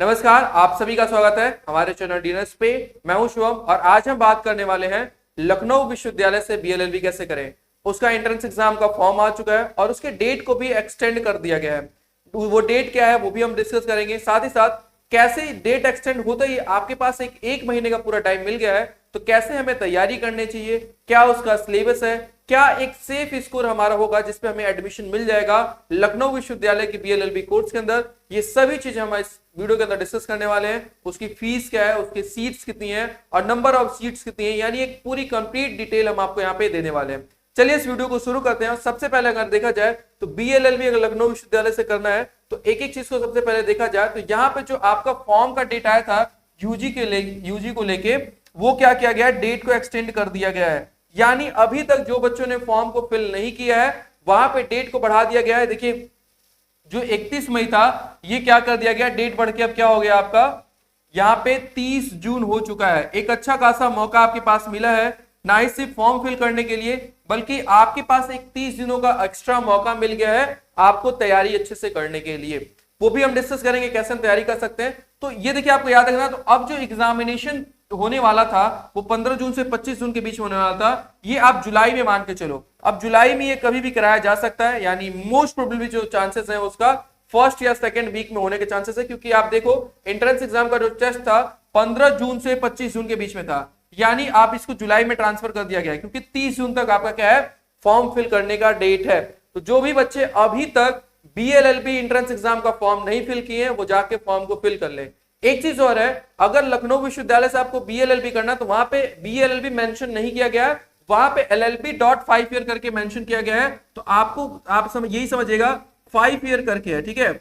नमस्कार, आप सभी का स्वागत है हमारे चैनल डीएनएस पे। मैं हूं शुभम और आज हम बात करने वाले हैं लखनऊ विश्वविद्यालय से बीएलएलबी कैसे करें। उसका एंट्रेंस एग्जाम का फॉर्म आ चुका है और उसके डेट को भी एक्सटेंड कर दिया गया है। वो डेट क्या है वो भी हम डिस्कस करेंगे। साथ ही साथ कैसे डेट एक्सटेंड होता ही आपके पास एक महीने का पूरा टाइम मिल गया है, तो कैसे हमें तैयारी करनी चाहिए, क्या उसका सिलेबस है, क्या एक सेफ स्कोर हमारा होगा जिसपे हमें एडमिशन मिल जाएगा लखनऊ विश्वविद्यालय की बीएलएलबी कोर्स के अंदर। ये सभी चीजें हम इस वीडियो के अंदर डिस्कस करने वाले हैं। उसकी फीस क्या है, उसकी सीट्स कितनी है और नंबर ऑफ सीट्स कितनी है, यानी एक पूरी कंप्लीट डिटेल हम आपको यहाँ पे देने वाले हैं। चलिए इस वीडियो को शुरू करते हैं। और सबसे पहले अगर देखा जाए तो बीएलएलबी अगर लखनऊ विश्वविद्यालय से करना है तो एक एक चीज को सबसे पहले देखा जाए तो यहाँ पे जो आपका फॉर्म का डेट आया था यूजी को लेके, वो क्या किया गया है, डेट को एक्सटेंड कर दिया गया है। यानी अभी तक जो बच्चों ने फॉर्म को फिल नहीं किया है वहां पे डेट को बढ़ा दिया गया है। देखिए जो 31 मई था ये क्या कर दिया गया, डेट बढ़ के अब क्या हो गया आपका यहाँ पे 30 जून हो चुका है। एक अच्छा खासा मौका आपके पास मिला है, ना ही सिर्फ फॉर्म फिल करने के लिए बल्कि आपके पास एक 30 दिनों का एक्स्ट्रा मौका मिल गया है आपको तैयारी अच्छे से करने के लिए। वो भी हम डिस्कस करेंगे कैसे हम तैयारी कर सकते हैं। तो ये देखिए आपको याद रखना, तो अब जो एग्जामिनेशन होने वाला था वो 15 जून से 25 जून के बीच में होने वाला था, ये आप जुलाई में मान के चलो। अब जुलाई में ये कभी भी कराया जा सकता है, यानी मोस्ट प्रोबेबली जो चांसेस है उसका फर्स्ट या सेकंड वीक में होने के चांसेस है, क्योंकि आप देखो एंट्रेंस एग्जाम का जो टेस्ट था 15 जून से 25 जून के बीच में था, यानी आप इसको जुलाई में ट्रांसफर कर दिया गया है क्योंकि 30 जून तक आपका क्या है, फॉर्म फिल करने का डेट है। तो जो भी बच्चे अभी तक बीएलएलबी एंट्रेंस एग्जाम का फॉर्म नहीं फिल किए हैं वो जाके फॉर्म को फिल कर ले। एक चीज और है, अगर लखनऊ विश्वविद्यालय से आपको बीएलएलबी करना तो वहां पे बीएलएलबी मेंशन नहीं किया गया है, वहां पे LLB.5 ईयर करके मेंशन किया गया है। तो आप यही समझिएगा 5 ईयर करके है, ठीक है।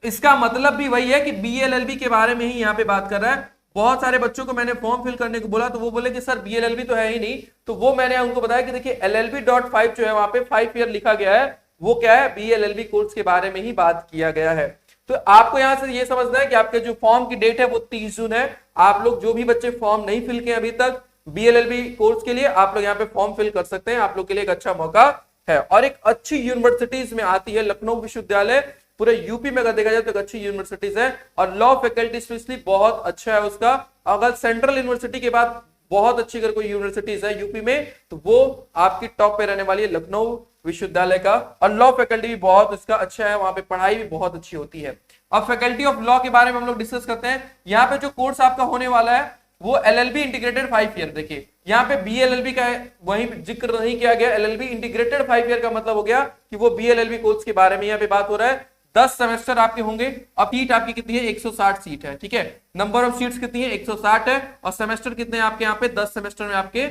इसका मतलब भी वही है कि बीएलएलबी के बारे में ही यहाँ पे बात कर रहा है। बहुत सारे बच्चों को मैंने फॉर्म फिल करने को बोला तो वो बोले कि सर बीएलएलबी तो है ही नहीं, तो वो मैंने उनको बताया कि देखिए LLB.5 जो है वहां पे 5 ईयर लिखा गया है, वो क्या है, बीएलएलबी कोर्स के बारे में ही बात किया गया है। तो आपको यहां से ये समझना है कि आपके जो फॉर्म की डेट है वो 30 जून है। आप लोग जो भी बच्चे फॉर्म नहीं फिल किए अभी तक बीएलएलबी कोर्स के लिए, आप लोग यहाँ पे फॉर्म फिल कर सकते हैं। आप लोग के लिए एक अच्छा मौका है और एक अच्छी यूनिवर्सिटीज में आती है लखनऊ विश्वविद्यालय। पूरे यूपी में अगर देखा जाए तो एक अच्छी यूनिवर्सिटीज है और लॉ फैकल्टी स्पेशली बहुत अच्छा है उसका। अगर सेंट्रल यूनिवर्सिटी के बाद बहुत अच्छी अगर कोई यूनिवर्सिटीज है यूपी में तो वो आपकी टॉप पे रहने वाली है लखनऊ विश्वविद्यालय का। और लॉ फैकल्टी भी बहुत इसका अच्छा है, वहां पे पढ़ाई भी बहुत अच्छी होती है। अब फैकल्टी ऑफ लॉ के बारे में हम लोग डिस्कस करते हैं। यहाँ पे जो कोर्स आपका होने वाला है वो LLB इंटीग्रेटेड 5 ईयर। देखिए यहाँ पे BLLB का वहीं जिक्र नहीं किया गया। LLB इंटीग्रेटेड 5 ईयर का मतलब हो गया कि वो BLLB कोर्स के बारे में यहाँ पे बात हो रहा है। 10 सेमेस्टर आपके होंगे। अब सीट आपकी कितनी है, 160 सीट है, ठीक है। नंबर ऑफ सीट्स कितनी है, 160 है। और सेमेस्टर कितने हैं आपके यहाँ पे, 10 सेमेस्टर में आपके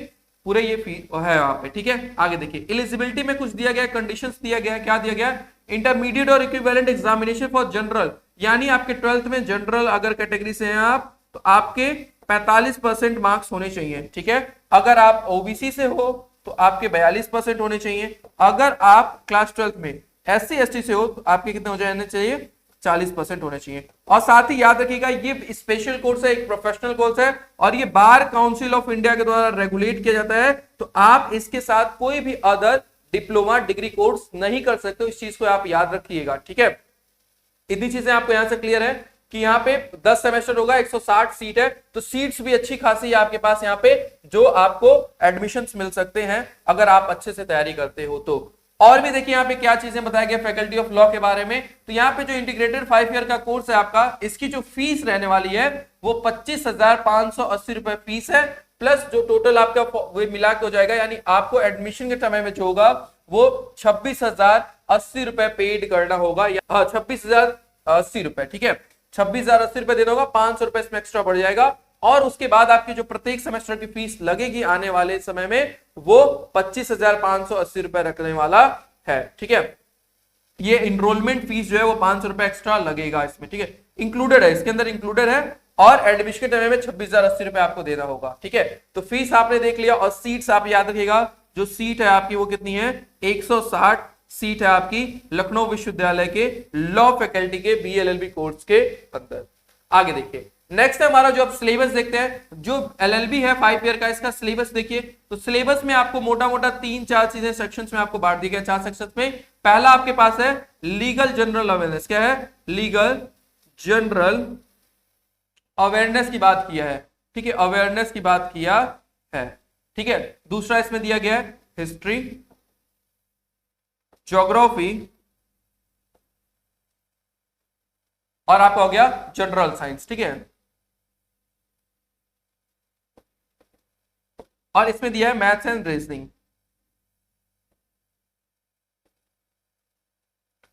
पूरे ये फी है यहाँ पे, ठीक है। आगे देखिए एलिजिबिलिटी में कुछ दिया गया, कंडीशंस दिया गया, क्या दिया गया, इंटरमीडिएट और इक्विवेलेंट एग्जामिनेशन फॉर जनरल, यानी आपके 12th में जनरल अगर कैटेगरी से हैं आप तो आपके 45% मार्क्स होने चाहिए, ठीक है। अगर आप ओबीसी से हो तो आपके 42% होने चाहिए। अगर आप क्लास 12th में SC ST से हो तो आपके कितने हो जाने चाहिए, 40% होने चाहिए। और साथ ही याद रखिएगा ये स्पेशल कोर्स है, एक प्रोफेशनल कोर्स है और ये बार काउंसिल ऑफ इंडिया के द्वारा रेगुलेट किया जाता है। तो आप इसके साथ कोई भी अदर डिप्लोमा डिग्री कोर्स नहीं कर सकते, इस चीज को आप याद रखिएगा, ठीक है। इतनी चीजें आपको यहां से क्लियर है कि यहाँ पे 10 सेमेस्टर होगा, 160 सीट है, तो सीट्स भी अच्छी खासी है आपके पास यहाँ पे जो आपको एडमिशंस मिल सकते हैं अगर आप अच्छे से तैयारी करते हो तो। और भी देखिए यहाँ पे क्या चीजें बताया गया फैकल्टी ऑफ लॉ के बारे में। तो यहाँ पे जो इंटीग्रेटेड 5 ईयर का कोर्स है आपका, इसकी जो फीस रहने वाली है वो 25,580 रुपए फीस है, प्लस जो टोटल आपका वो मिला के हो जाएगा, यानी आपको एडमिशन के समय में जो होगा वो 26,080 रुपए पेड करना होगा। 26,080 रुपए, ठीक है, 26,080 रुपए देना होगा, 500 रुपए इसमें एक्स्ट्रा बढ़ जाएगा। और उसके बाद आपकी जो प्रत्येक सेमेस्टर की फीस लगेगी आने वाले समय में वो 25,580 रुपए रखने वाला है, ठीक है। ये इनरोलमेंट फीस जो है वो 500 रुपए एक्स्ट्रा लगेगा इसमें, ठीक है, इंक्लूडेड है, इसके अंदर इंक्लूडेड है। और एडमिशन के टाइम में 26,080 रुपए आपको देना होगा, ठीक है। तो फीस आपने देख लिया और सीट्स आप याद रखिएगा, जो सीट है आपकी वो कितनी है, 160 सीट है आपकी लखनऊ विश्वविद्यालय के लॉ फैकल्टी के बीएलएलबी कोर्स के अंदर। आगे देखिए नेक्स्ट है हमारा जो अब सिलेबस देखते हैं, जो एलएलबी है 5 ईयर का, इसका सिलेबस देखिए। तो सिलेबस में आपको मोटा मोटा 3-4 चीजें सेक्शंस में आपको बांट दी गई, 4 सेक्शंस में। पहला आपके पास है लीगल जनरल अवेयरनेस, क्या है, लीगल जनरल अवेयरनेस की बात किया है, ठीक है, अवेयरनेस की बात किया है, ठीक है। दूसरा इसमें दिया गया है हिस्ट्री, ज्योग्राफी और आपका हो गया जनरल साइंस, ठीक है। और इसमें दिया है मैथ्स एंड रीजनिंग।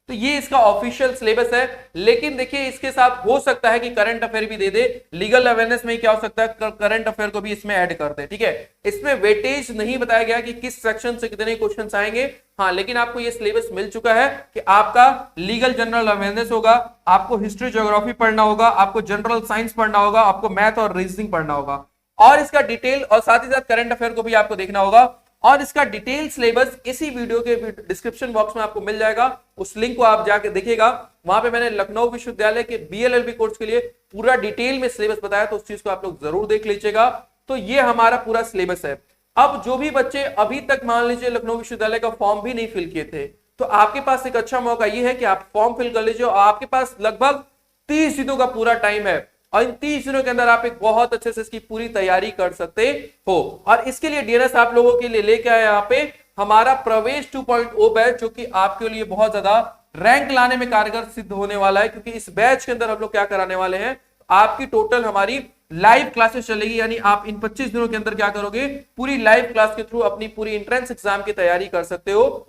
तो ये इसका ऑफिशियल सिलेबस है, लेकिन देखिए इसके साथ हो सकता है कि करंट अफेयर भी दे दे। लीगल अवेयरनेस में क्या हो सकता है, करंट अफेयर को भी इसमें ऐड कर दे, ठीक है। इसमें वेटेज नहीं बताया गया कि किस सेक्शन से कितने क्वेश्चन आएंगे, हाँ, लेकिन आपको ये सिलेबस मिल चुका है कि आपका लीगल जनरल अवेयरनेस होगा, आपको हिस्ट्री ज्योग्राफी पढ़ना होगा, आपको जनरल साइंस पढ़ना होगा, आपको मैथ और रीजनिंग पढ़ना होगा, और इसका डिटेल और साथ ही साथ करंट अफेयर को भी आपको देखना होगा। और इसका डिटेल सिलेबस इसी वीडियो के डिस्क्रिप्शन बॉक्स में आपको मिल जाएगा, उस लिंक को आप जाके देखिएगा। वहां पे मैंने लखनऊ विश्वविद्यालय के बीएलएलबी कोर्स के लिए पूरा डिटेल में सिलेबस बताया, तो उस चीज को आप लोग जरूर देख लीजिएगा। तो ये हमारा पूरा सिलेबस है। अब जो भी बच्चे अभी तक मान लीजिए लखनऊ विश्वविद्यालय का फॉर्म भी नहीं फिल किए थे, तो आपके पास एक अच्छा मौका ये है कि आप फॉर्म फिल कर लीजिए। आपके पास लगभग 30 दिनों का पूरा टाइम है, और इन 30 दिनों के अंदर आप एक बहुत अच्छे से इसकी पूरी तैयारी कर सकते हो। और इसके लिए डीएनएस आप लोगों के लिए लेके आए यहाँ पे हमारा प्रवेश 2.0 बैच, जो कि आपके लिए बहुत ज्यादा रैंक लाने में कारगर सिद्ध होने वाला है, क्योंकि इस बैच के अंदर हम लोग क्या कराने वाले हैं, आपकी टोटल हमारी लाइव क्लासेस चलेगी। यानी आप इन 25 दिनों के अंदर क्या करोगे, पूरी लाइव क्लास के थ्रू अपनी पूरी एंट्रेंस एग्जाम की तैयारी कर सकते हो।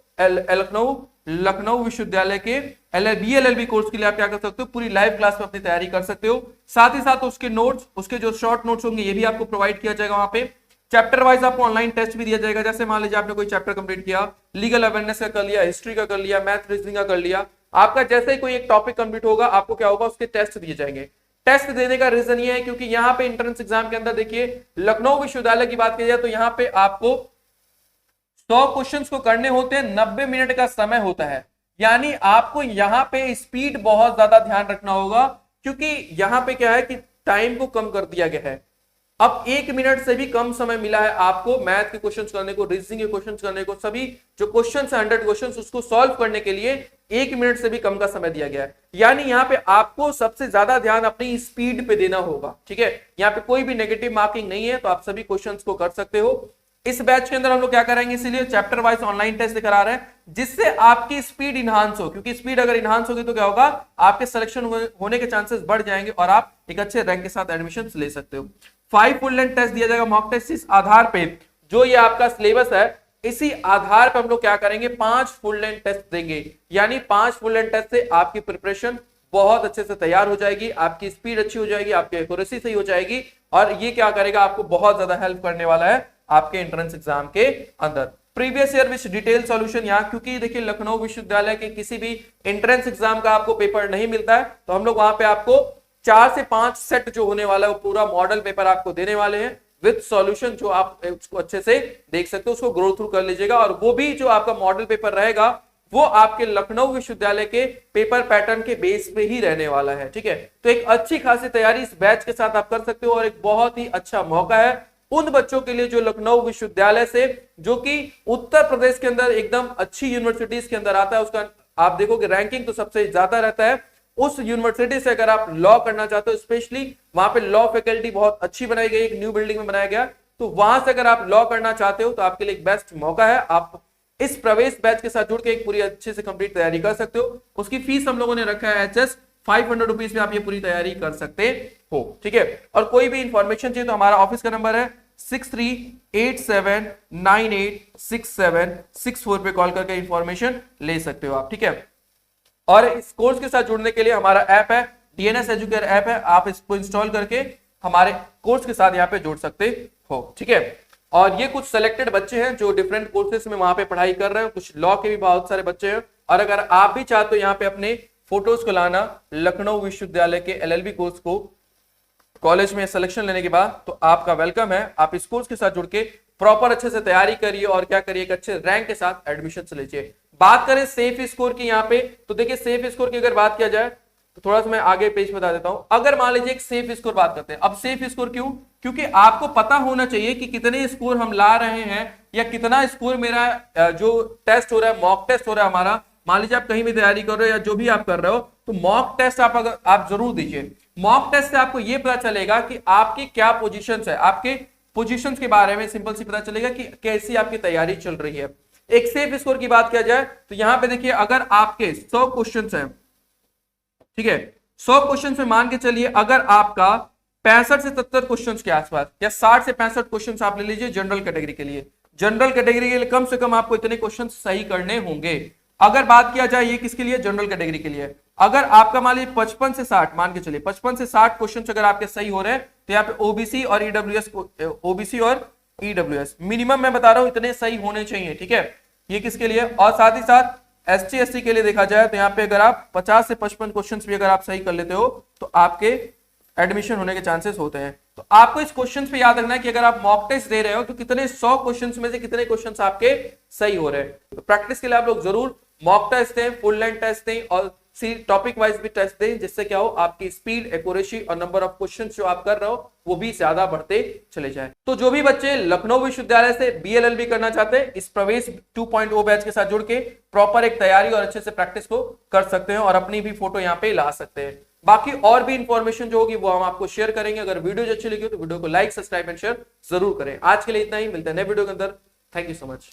लखनऊ विश्वविद्यालय के बीएलएलबी कोर्स के लिए आप क्या कर सकते हो, पूरी लाइव क्लास में अपनी तैयारी कर सकते हो। साथ ही साथ उसके नोट्स, उसके जो शॉर्ट नोट्स होंगे, ये भी आपको प्रोवाइड किया जाएगा। वहां पे चैप्टर वाइज आपको ऑनलाइन टेस्ट भी दिया जाएगा। जैसे मान लीजिए आपने कोई चैप्टर कंप्लीट किया, लीगल अवेयरनेस का कर लिया, हिस्ट्री का कर लिया, मैथ रीजनिंग का कर लिया, आपका जैसे ही कोई एक टॉपिक कंप्लीट होगा, आपको क्या होगा, उसके टेस्ट दिए जाएंगे। टेस्ट देने का रीजन ये है क्योंकि यहाँ पे एंट्रेंस एग्जाम के अंदर देखिए लखनऊ विश्वविद्यालय की बात की जाए तो यहाँ पे आपको 100 क्वेश्चंस को करने होते हैं, 90 मिनट का समय होता है। यानी आपको यहाँ पे स्पीड बहुत ज्यादा ध्यान रखना होगा, क्योंकि यहाँ पे क्या है कि टाइम को कम कर दिया गया है। अब 1 मिनट से भी कम समय मिला है आपको मैथ के क्वेश्चंस करने को, रीजनिंग के क्वेश्चंस करने को, सभी जो क्वेश्चंस 100 क्वेश्चंस उसको सॉल्व करने के लिए 1 मिनट से भी कम का समय दिया गया है। यानी यहाँ पे आपको सबसे ज्यादा ध्यान अपनी स्पीड पे देना होगा, ठीक है। यहाँ पे कोई भी नेगेटिव मार्किंग नहीं है, तो आप सभी क्वेश्चंस को कर सकते हो। इस बैच के अंदर हम लोग क्या करेंगे, इसीलिए चैप्टर वाइज ऑनलाइन टेस्ट करा रहे हैं, जिससे आपकी स्पीड इनहांस हो, क्योंकि स्पीड अगर इनहांस होगी तो क्या होगा, आपके सिलेक्शन होने के चांसेस बढ़ जाएंगे और आप एक अच्छे रैंक के साथ एडमिशन ले सकते हो। 5 फुल लेंथ टेस्ट दिया जाएगा, मॉक टेस्ट। इस आधार पे जो ये आपका सिलेबस है, इसी आधार पर हम लोग क्या करेंगे, 5 फुल लेंथ टेस्ट देंगे। यानी 5 फुल लेंथ टेस्ट से आपकी प्रिपरेशन बहुत अच्छे से तैयार हो जाएगी, आपकी स्पीड अच्छी हो जाएगी, आपकी एक्यूरेसी सही हो जाएगी, और ये क्या करेगा, आपको बहुत ज्यादा हेल्प करने वाला है आपके एंट्रेंस एग्जाम के अंदर। Previous year which detail solution, यहाँ क्योंकि देखिए लखनऊ विश्वविद्यालय के किसी भी एंट्रेंस एग्जाम का आपको पेपर नहीं मिलता है, तो हम लोग वहां पे आपको 4 से 5 सेट जो होने वाला है, वो पूरा मॉडल पेपर आपको देने वाले हैं विद सॉल्यूशन, जो आप उसको अच्छे से देख सकते हो, उसको ग्रो थ्रू कर लीजिएगा। और वो भी जो आपका मॉडल पेपर रहेगा, वो आपके लखनऊ विश्वविद्यालय के पेपर पैटर्न के बेस पे ही रहने वाला है, ठीक है। तो एक अच्छी खासी तैयारी इस बैच के साथ आप कर सकते हो, और एक बहुत ही अच्छा मौका है उन बच्चों के लिए जो लखनऊ विश्वविद्यालय से, जो कि उत्तर प्रदेश के अंदर एकदम अच्छी यूनिवर्सिटीज के अंदर आता है, उसका आप देखोगे रैंकिंग तो सबसे ज्यादा रहता है। उस यूनिवर्सिटी से अगर आप लॉ करना चाहते हो, स्पेशली वहां पे लॉ फैकल्टी बहुत अच्छी बनाई गई, एक न्यू बिल्डिंग में बनाया गया, तो वहां से अगर आप लॉ करना चाहते हो तो आपके लिए एक बेस्ट मौका है। आप इस प्रवेश बैच के साथ जुड़ के एक पूरी अच्छे से कंप्लीट तैयारी कर सकते हो। उसकी फीस हम लोगों ने रखा है HS 500 रुपीज में, आप ये पूरी तैयारी कर सकते हो, ठीक है। और कोई भी इंफॉर्मेशन चाहिए तो हमारा ऑफिस का नंबर है 6387986764 पे कॉल करके इंफॉर्मेशन ले सकते हो आप, ठीक है। और इस कोर्स के साथ जुड़ने के लिए हमारा ऐप है, DNS एजुकेटर ऐप है, आप इसको इंस्टॉल करके हमारे कोर्स के साथ यहाँ पे जुड़ सकते हो, ठीक है। और ये कुछ सिलेक्टेड बच्चे हैं जो डिफरेंट कोर्सेज में वहां पे पढ़ाई कर रहे हैं, कुछ लॉ के भी बहुत सारे बच्चे हैं। और अगर आप भी चाहते हो यहाँ पे अपने फोटोज को लाना लखनऊ विश्वविद्यालय के LLB कोर्स को कॉलेज में सिलेक्शन लेने के बाद, तो आपका वेलकम है। आप इस कोर्स के साथ जुड़ के प्रॉपर अच्छे से तैयारी करिए और क्या करिए, एक अच्छे रैंक के साथ एडमिशन लीजिए। बात करें सेफ स्कोर की यहाँ पे, तो देखिए सेफ स्कोर की अगर बात किया जाए तो थोड़ा सा मैं आगे पेज बता देता हूं। अगर मान लीजिए एक सेफ स्कोर बात करते हैं, अब सेफ स्कोर क्यों, क्योंकि आपको पता होना चाहिए कि कितने स्कोर हम ला रहे हैं, या कितना स्कोर मेरा जो टेस्ट हो रहा है, मॉक टेस्ट हो रहा है हमारा, मान लीजिए आप कहीं भी तैयारी कर रहे हो या जो भी आप कर रहे हो, तो मॉक टेस्ट आप जरूर दीजिए। मॉक टेस्ट से आपको ये पता चलेगा कि आपकी क्या पोजीशंस है, आपके पोजीशंस के बारे में सिंपल सी पता चलेगा कि कैसी आपकी तैयारी चल रही है। एक सेफ स्कोर की बात किया जाए तो यहां पे देखिए, अगर आपके 100 क्वेश्चंस हैं, ठीक है, 100 क्वेश्चन में मान के चलिए अगर आपका 65 से 70 क्वेश्चंस के आसपास या 60 से 65 क्वेश्चंस आप ले लीजिए जनरल कैटेगरी के लिए। जनरल कैटेगरी के लिए कम से कम आपको इतने क्वेश्चन सही करने होंगे। अगर बात किया जाए ये किसके लिए, जनरल कैटेगरी के लिए, अगर आपका मान लीजिए 55 से 60, मान के चलिए 55 से 60 क्वेश्चन अगर आपके सही हो रहे हैं, तो यहाँ पे ओबीसी और ईडब्ल्यूएस, ओबीसी और ईडब्ल्यूएस मिनिमम मैं बता रहा हूं इतने सही होने चाहिए, ठीक है, ये किसके लिए। और साथ ही साथ एसटी एसटी के लिए देखा जाए तो यहाँ पे अगर आप 50 से 55 क्वेश्चंस भी अगर आप सही कर लेते हो तो आपके एडमिशन होने के चांसेस होते हैं। तो आपको इस क्वेश्चंस पे याद रखना है कि अगर आप मॉक टेस्ट दे रहे हो तो कितने 100 क्वेश्चंस में से कितने क्वेश्चंस आपके सही हो रहे हैं। तो प्रैक्टिस के लिए आप लोग जरूर मॉक टेस्ट दें, फुल लेंथ टेस्ट दें और टॉपिक वाइज भी टेस्ट दें, जिससे क्या हो आपकी स्पीड, एक्यूरेसी और नंबर ऑफ क्वेश्चंस जो आप कर रहे हो वो भी ज्यादा बढ़ते चले जाए। तो जो भी बच्चे लखनऊ विश्वविद्यालय से बीएलएलबी करना चाहते हैं, इस प्रवेश 2.0 बैच के साथ जुड़ के प्रॉपर एक तैयारी और अच्छे से प्रैक्टिस को कर सकते हैं और अपनी भी फोटो यहाँ पे ला सकते हैं। बाकी और भी इंफॉर्मेशन जो होगी वो हम आपको शेयर करेंगे। अगर वीडियो अच्छी लगी हो तो वीडियो को लाइक, सब्सक्राइब एंड शेयर जरूर करें। आज के लिए इतना ही, मिलते हैं नए वीडियो के अंदर। Thank you so much.